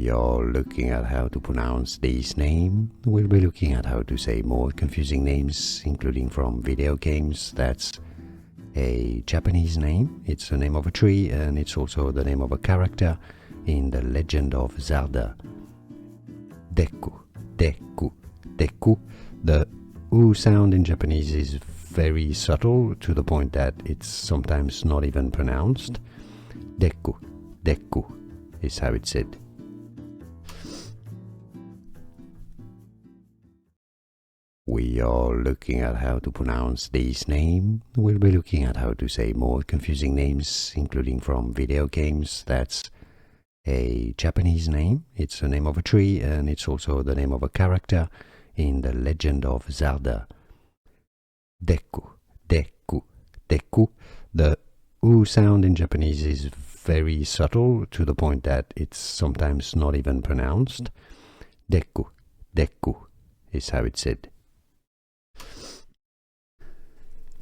We are looking at how to pronounce this name. We'll be looking at how to say more confusing names, including from video games. That's a Japanese name. It's the name of a tree, and it's also the name of a character in the Legend of Zelda. Deku, Deku, Deku. The U sound in Japanese is very subtle to the point that it's sometimes not even pronounced. Deku, Deku is how it's said. We are looking at how to pronounce this name. We'll be looking at how to say more confusing names, including from video games. That's a Japanese name. It's the name of a tree, and it's also the name of a character in the Legend of Zelda. Deku, Deku, Deku. The U sound in Japanese is very subtle to the point that it's sometimes not even pronounced. Deku, Deku is how it's said.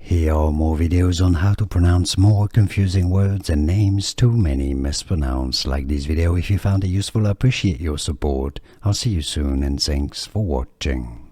Here are more videos on how to pronounce more confusing words and names too many mispronounced. Like this video if you found it useful. I appreciate your support. I'll see you soon and thanks for watching.